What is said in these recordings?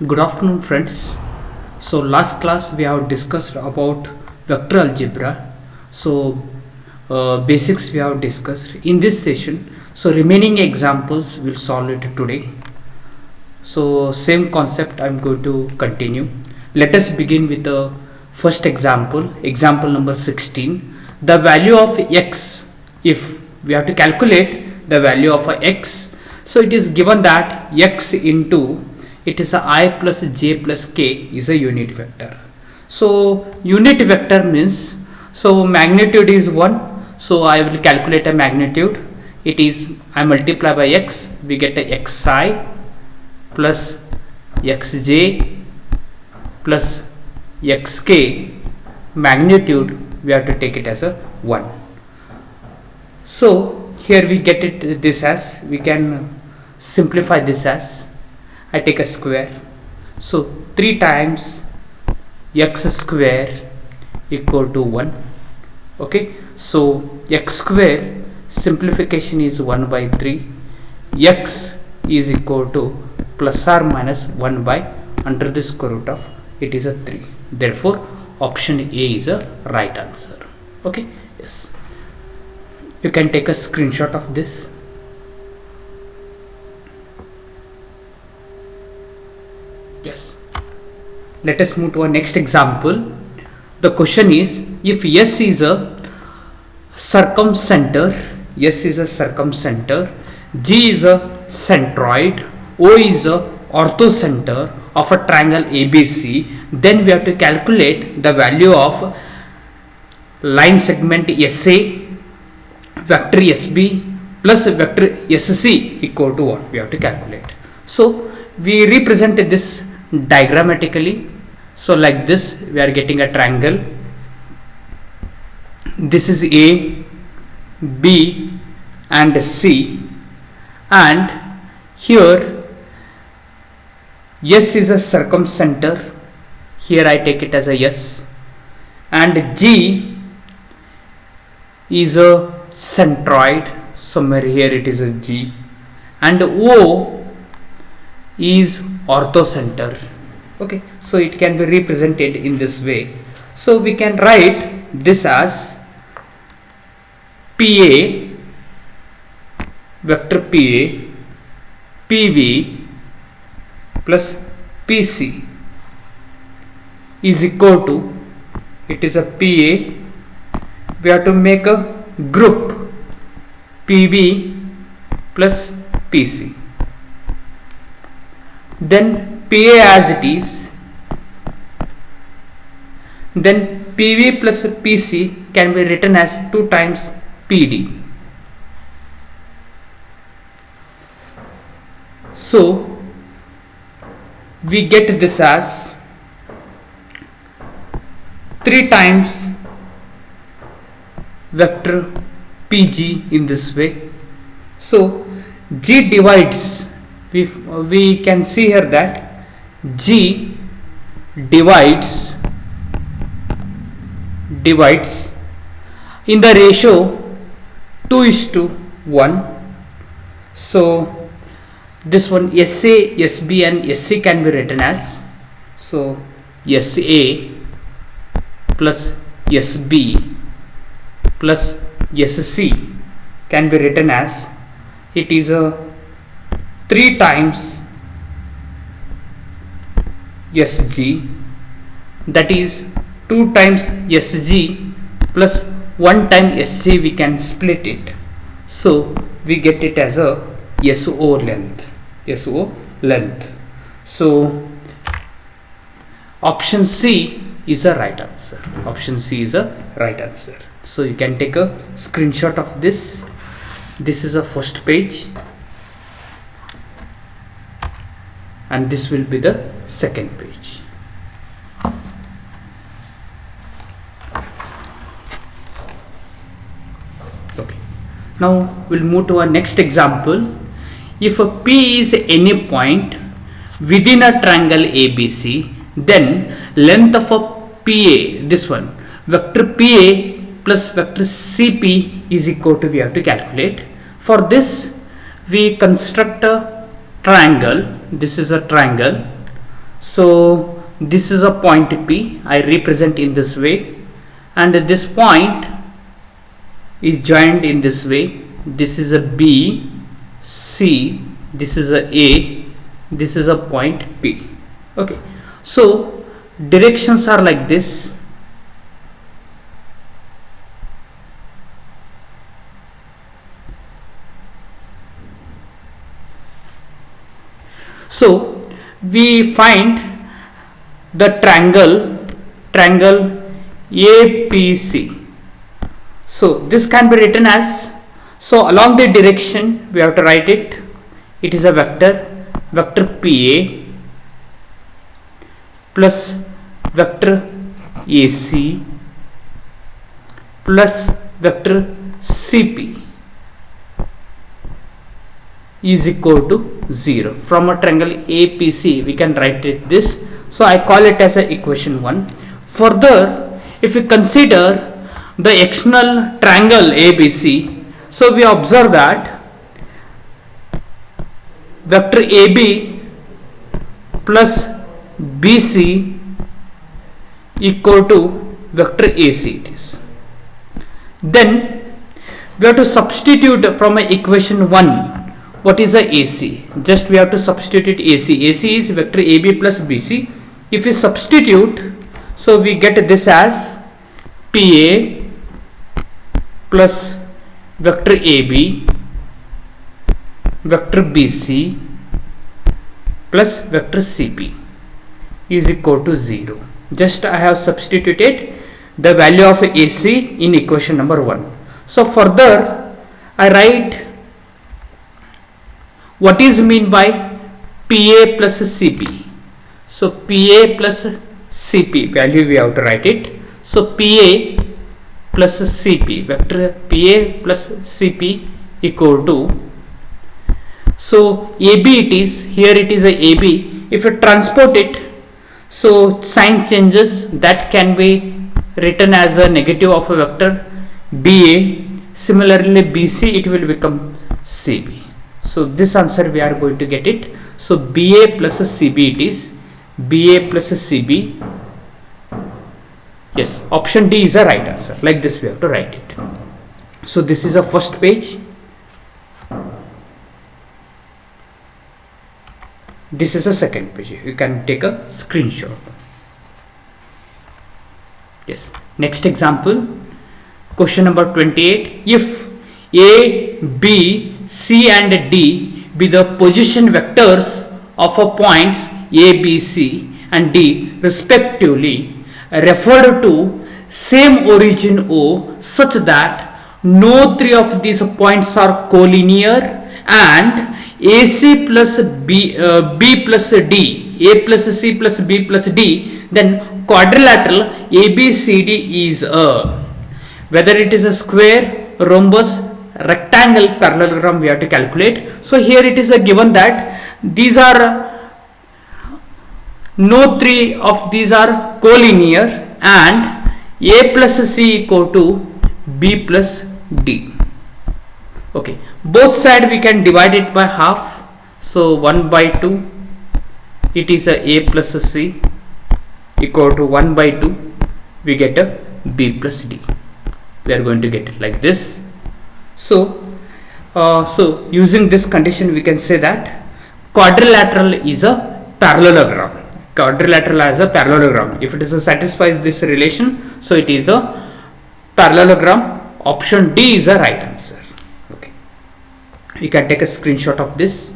Good afternoon, friends. So last class we have discussed about vector algebra. So basics we have discussed in this session. So remaining examples we'll solve it today. So same concept I'm going to continue. Let us begin with the first example. Example number 16. The value of x, if we have to calculate the value of a x, so it is given that x into it is a I plus j plus k is a unit vector. So unit vector means, so magnitude is 1, so I will calculate a magnitude. It is, I multiply by x, we get a xi plus xj plus xk. Magnitude we have to take it as a 1. So here we get it, this as, we can simplify this as, I take a square, so 3 times x square equal to 1. Okay, so x square simplification is 1 by 3, x is equal to plus or minus 1 by under the square root of it is a 3. Therefore option A is a right answer. Okay, yes, you can take a screenshot of this. Yes, let us move to our next example. The question is, if S is a circumcenter, S is a circumcenter, G is a centroid, O is a orthocenter of a triangle ABC, then we have to calculate the value of line segment SA, vector SB plus vector SC equal to what we have to calculate. So we represented this diagrammatically. So like this, we are getting a triangle. This is A, B and C, and here S is a circumcenter, here I take it as a S, and G is a centroid, somewhere here it is a G, and O is orthocenter. Okay, so it can be represented in this way. So we can write this as PA, vector PA, PB plus PC is equal to, it is a PA, we have to make a group PB plus PC, then PA as it is, then PB plus PC can be written as 2 times PD. So we get this as 3 times vector PG in this way. So G divides, we can see here that G divides in the ratio 2:1. So this one SA, SB and SC can be written as, so SA plus SB plus SC can be written as, it is a 3 times SG, that is 2 times SG plus 1 time SG, we can split it, so we get it as a SO length. So option C is a right answer. Option C is a right answer. So you can take a screenshot of this. This is a first page and this will be the second page. Okay, now we'll move to our next example. If a P is any point within a triangle ABC, then length of a PA, this one, vector PA plus vector CP is equal to, we have to calculate. For this we construct a triangle. This is a triangle. So this is a point P, I represent in this way, and this point is joined in this way. This is a B, C, this is a, this is a point P. Okay, so directions are like this. So we find the triangle APC. So this can be written as, so along the direction we have to write it. It is a vector PA plus vector AC plus vector CP is equal to 0. From a triangle APC we can write it this. So I call it as a equation 1. Further, if we consider the external triangle ABC, so we observe that vector AB plus BC equal to vector AC it is. Then we have to substitute from equation 1 what is a AC. Just we have to substitute AC. AC is vector AB plus BC. If we substitute, so we get this as PA plus vector AB vector BC plus vector CP is equal to 0. Just I have substituted the value of AC in equation number 1. So further I write what is mean by PA plus CP. So PA plus CP value we have to write it. So PA plus CP, vector PA plus CP equal to, so AB it is, here it is a AB. If you transport it, so sign changes, that can be written as a negative of a vector BA. Similarly BC it will become CB. So this answer we are going to get it. So BA plus CB it is, BA plus CB. Yes, option D is the right answer. Like this we have to write it. So this is a first page. This is a second page. You can take a screenshot. Yes. Next example, question number 28. If A, B, C and D be the position vectors of a points A, B, C and D respectively, referred to same origin O, such that no three of these points are collinear, and AC plus B, B plus D, A plus C plus B plus D, then quadrilateral ABCD is a, whether it is a square, rhombus, rectangle, parallelogram we have to calculate. So here it is a given that these are, no three of these are collinear, and A plus C equal to B plus D. Okay, both sides we can divide it by half. So 1 by 2, it is a plus C equal to 1 by 2, we get a B plus D. We are going to get it like this. So using this condition we can say that quadrilateral is a parallelogram. Quadrilateral as a parallelogram. If it is satisfies this relation, so it is a parallelogram. Option D is the right answer. Okay, you can take a screenshot of this.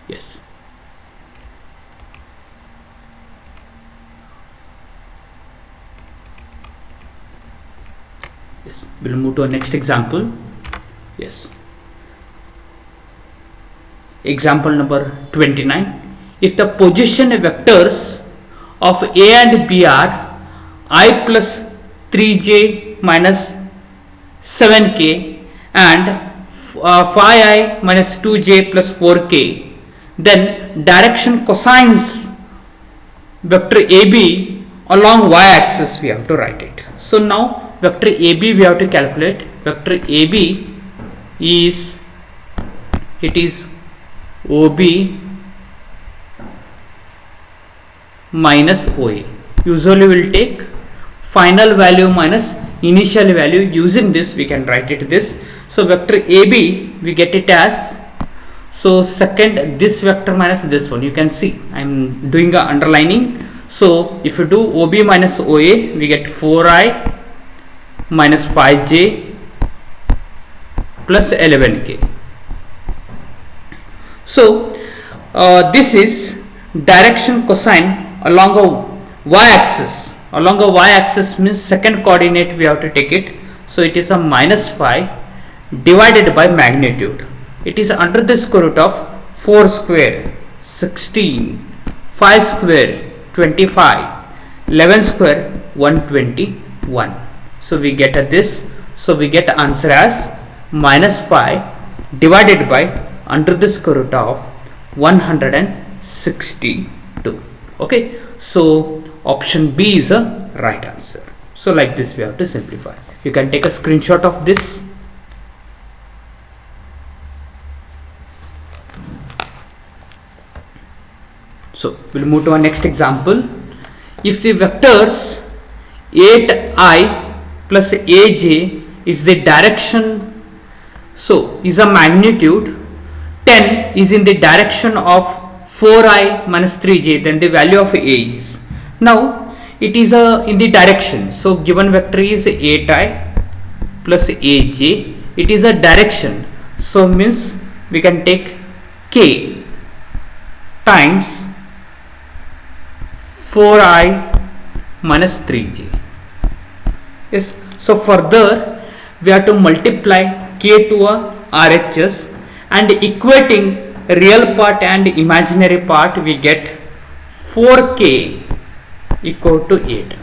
Yes. Yes, we'll move to our next example. Yes. Example number 29. If the position vectors of A and B are I plus 3j minus 7k and phi I minus 2j plus 4k, then direction cosines vector AB along y axis we have to write it. So now vector AB we have to calculate. Vector AB is, it is OB minus OA. Usually we will take final value minus initial value. Using this we can write it this. So vector AB we get it as, so second this vector minus this one, you can see I am doing a underlining. So if you do OB minus OA, we get 4i minus 5j plus 11k. So this is direction cosine along a y axis. Along a y axis means second coordinate we have to take it. So it is a minus 5 divided by magnitude. It is under the square root of 4 square 16, 5 square 25, 11 square 121. So we get this. So we get answer as minus 5 divided by under the square root of 162. Okay, so option B is a right answer. So like this we have to simplify. You can take a screenshot of this. So we'll move to our next example. If the vectors 8i plus aj is the direction, so is a magnitude, 10 is in the direction of 4i minus 3j, then the value of a is. Now it is in the direction. So given vector is 8i plus aj, it is a direction. So means we can take k times 4i minus 3j. Yes. So further we have to multiply k to a RHS and equating real part and imaginary part, we get 4k equal to 8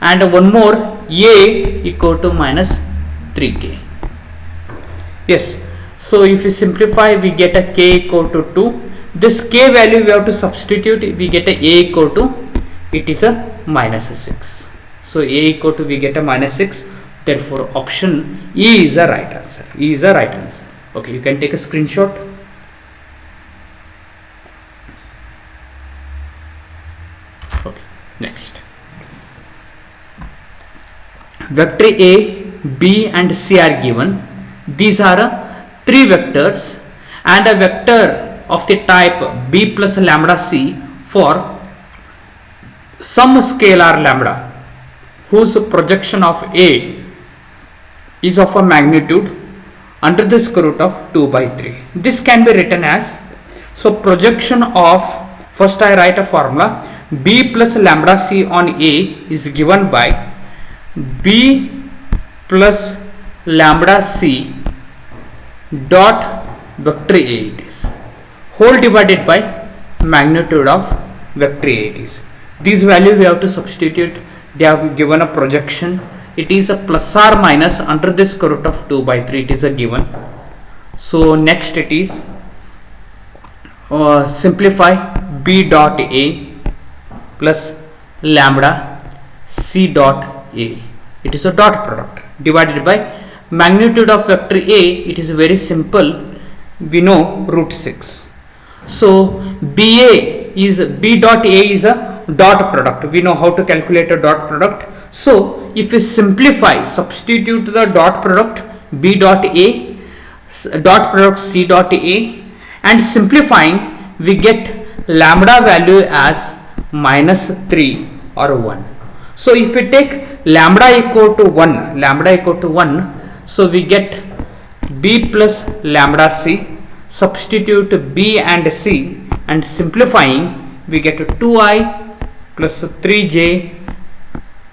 and one more a equal to minus 3k. Yes. So if you simplify, we get a k equal to 2. This k value we have to substitute, we get a equal to, it is a minus 6. So a equal to, we get a minus 6. Therefore option E is a right answer. E is a right answer. Okay, you can take a screenshot. Okay, next. Vector A, B and C are given. These are three vectors and a vector of the type b plus lambda c for some scalar lambda whose projection of A is of a magnitude under the square root of 2 by 3. This can be written as, so projection of, first I write a formula, b plus lambda c on A is given by b plus lambda c dot vector A it is, whole divided by magnitude of vector A it is. These value we have to substitute. They have given a projection. It is a plus or minus under the square root of 2 by 3. It is a given. So next it is simplify b dot A plus lambda c dot A. It is a dot product divided by magnitude of vector A. It is very simple. We know root 6. So b dot A is a dot product. We know how to calculate a dot product. So if we simplify, substitute the dot product b dot A, dot product c dot A, and simplifying, we get lambda value as minus 3 or 1. So if we take lambda equal to 1, so we get b plus lambda c, substitute b and c, and simplifying, we get 2i plus 3j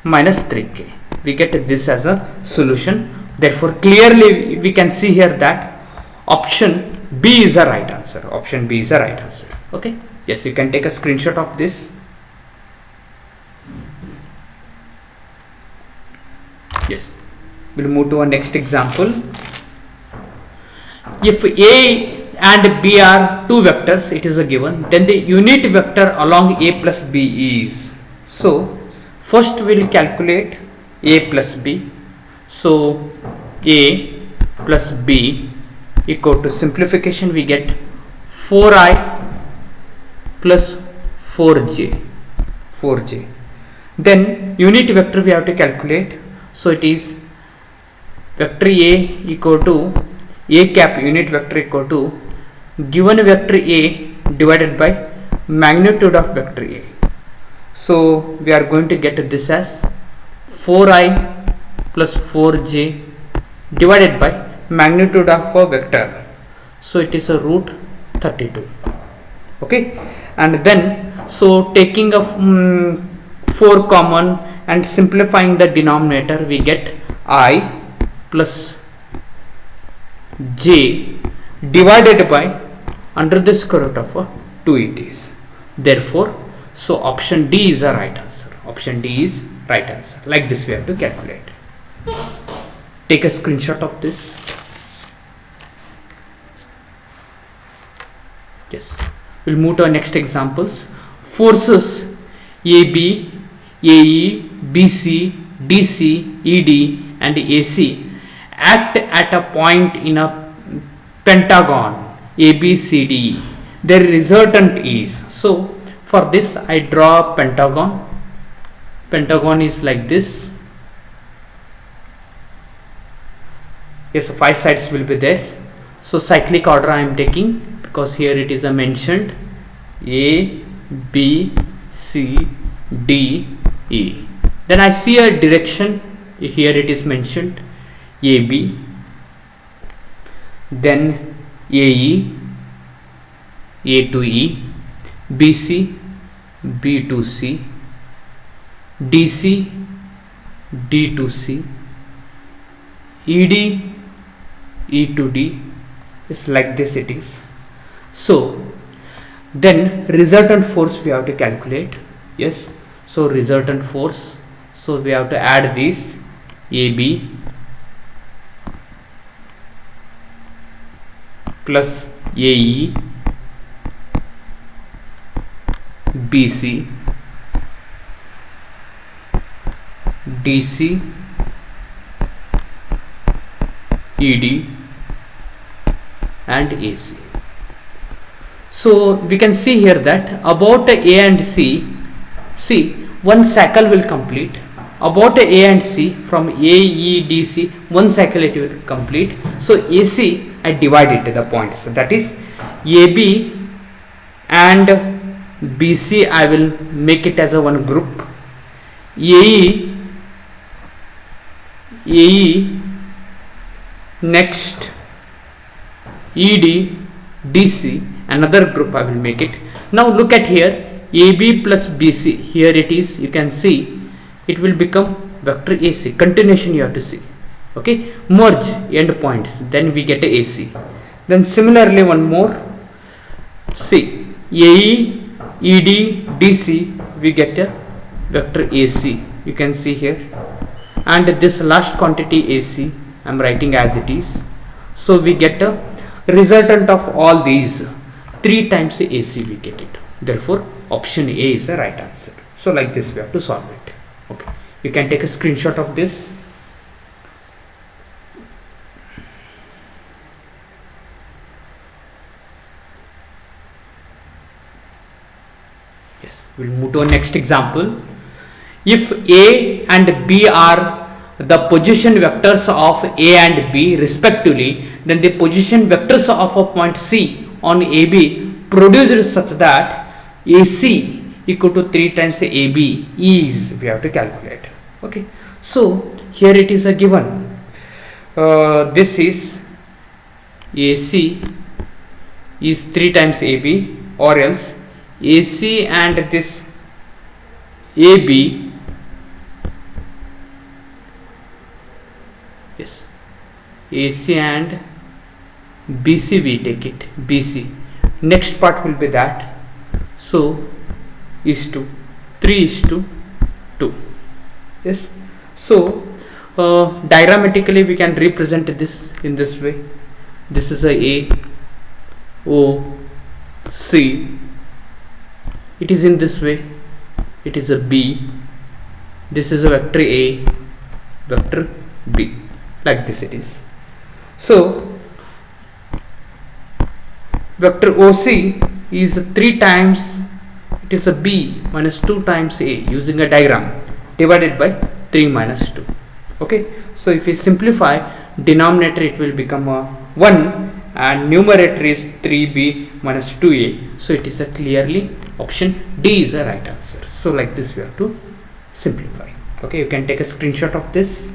minus 3k. We get this as a solution. Therefore clearly we can see here that option B is the right answer. Option B is the right answer. Okay. Yes, you can take a screenshot of this. Yes. We'll move to our next example. If A and B are two vectors, it is a given, then the unit vector along A plus B is. So first we'll calculate a plus b. So a plus b equal to, simplification we get 4i plus 4j. Then unit vector we have to calculate. So it is vector a equal to a cap unit vector equal to given vector a divided by magnitude of vector a. So we are going to get this as 4i plus 4j divided by magnitude of a vector. So it is a root 32. Okay, and then so taking a 4 common and simplifying the denominator, we get I plus j divided by under the square root of 2 it is. Therefore, so option D is the right answer. Option D is right answer. Like this we have to calculate. Take a screenshot of this. Yes. We'll move to our next examples. Forces AB, AE, BC, DC, ED and AC act at a point in a pentagon ABCD. Their resultant is. So for this I draw a pentagon. Pentagon is like this. Yes, 5 sides will be there. So cyclic order I am taking because here it is mentioned A, B, C, D, E. Then I see a direction. Here it is mentioned AB, then AE, A to E, BC, B to C, DC, D to C, ED, E to D. It's like this it is. So then resultant force we have to calculate. Yes, so resultant force, so we have to add these AB plus AE, BC, DC, ED and AC. So we can see here that about A and C, see one cycle will complete. About A and C from A, E, D, C, one cycle it will complete. So AC I divide it to the points. So that is AB and BC I will make it as a one group. AE next ED, DC, another group I will make it. Now look at here, AB plus BC, here it is, you can see it will become vector AC. Continuation you have to see. Okay, merge end points, then we get a AC. Then similarly one more, see AE, ED, DC, we get a vector AC, you can see here. And this last quantity AC I am writing as it is. So we get a resultant of all these 3 times AC we get it. Therefore option A is the right answer. So like this we have to solve it. Okay, you can take a screenshot of this. Yes, we'll move to our next example. If A and B are the position vectors of A and B respectively, then the position vectors of a point C on AB produced such that AC equal to 3 times AB is, we have to calculate. Okay, so here it is a given. This is AC is 3 times AB, or else AC and this AB, yes, AC and BC we take it, BC. Next part will be that. So is to 3 is to 2. Yes. So diagrammatically we can represent this in this way. This is a O C. It is in this way. it is a B, this is a vector A, vector B, like this it is. So vector OC is 3 times, it is a B minus 2 times A using a diagram, divided by 3 minus 2. Okay, so if we simplify, denominator it will become a 1 and numerator is 3B minus 2A. So it is a clearly option D is the right answer. So like this we have to simplify. Okay, you can take a screenshot of this.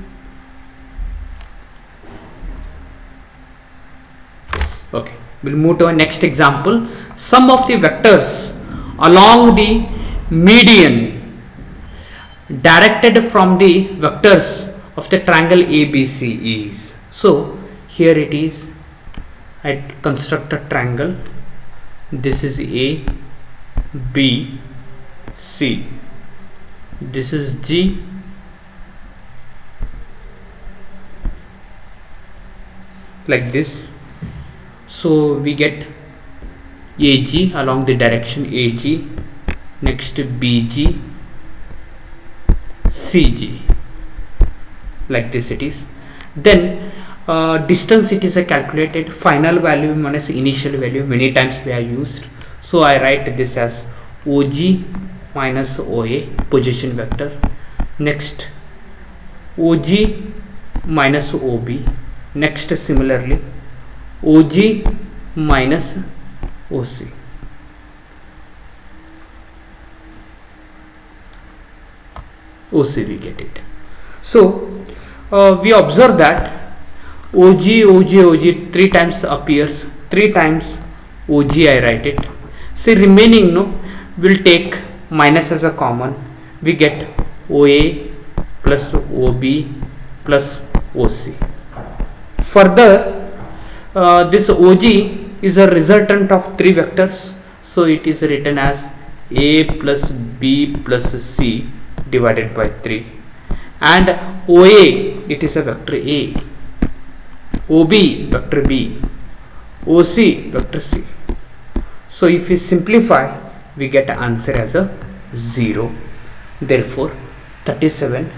Yes. Okay, we'll move to our next example. Sum of the vectors along the median directed from the vectors of the triangle ABC is. So here it is, I construct a triangle. This is A, B, C. This is G, like this. So we get AG along the direction AG, next BG, CG, like this it is. Then distance it is a calculated final value minus initial value, many times we have used. So I write this as OG minus OA, position vector. Next OG minus OB. Next similarly OG minus OC. OC we get it. So we observe that OG 3 times appears, 3 times OG I write it. See remaining will take minus as a common, we get OA plus OB plus OC. Further this OG is a resultant of 3 vectors, so it is written as A plus B plus C divided by 3, and OA it is a vector A, OB vector B, OC vector C. So if we simplify, we get an answer as a 0. Therefore 37,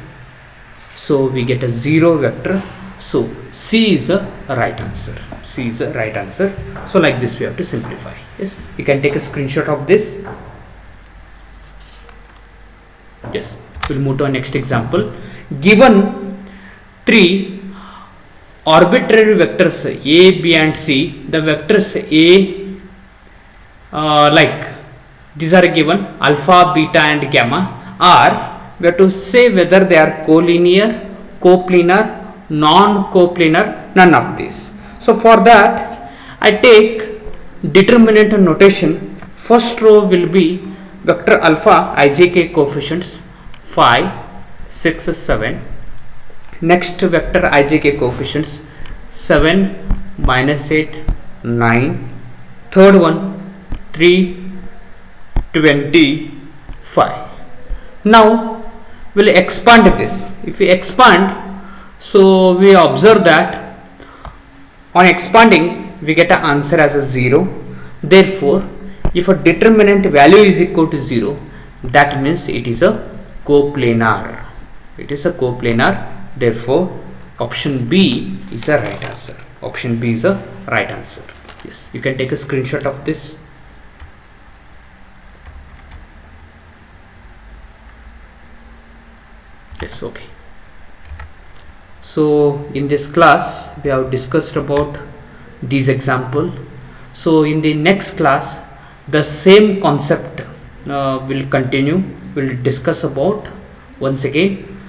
so we get a 0 vector. So C is the right answer. C is the right answer. So like this we have to simplify. Yes, you can take a screenshot of this. Yes, we'll move to our next example. Given 3 arbitrary vectors A, B and C, the vectors A like these are given alpha, beta and gamma, are, we have to say whether they are collinear, coplanar, non-coplanar, none of these. So for that I take determinant notation. First row will be vector alpha ijk coefficients 5, 6, 7. Next vector ijk coefficients 7, -8, 9. Third one 3, 25. Now we'll expand this. If we expand, so we observe that on expanding we get an answer as a 0. Therefore if a determinant value is equal to 0, that means it is a coplanar. It is a coplanar. Therefore option B is the right answer. Option B is the right answer. Yes, you can take a screenshot of this. Yes, okay. So in this class we have discussed about these example. So in the next class the same concept will continue. We'll discuss about once again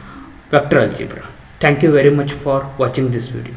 vector algebra. Thank you very much for watching this video.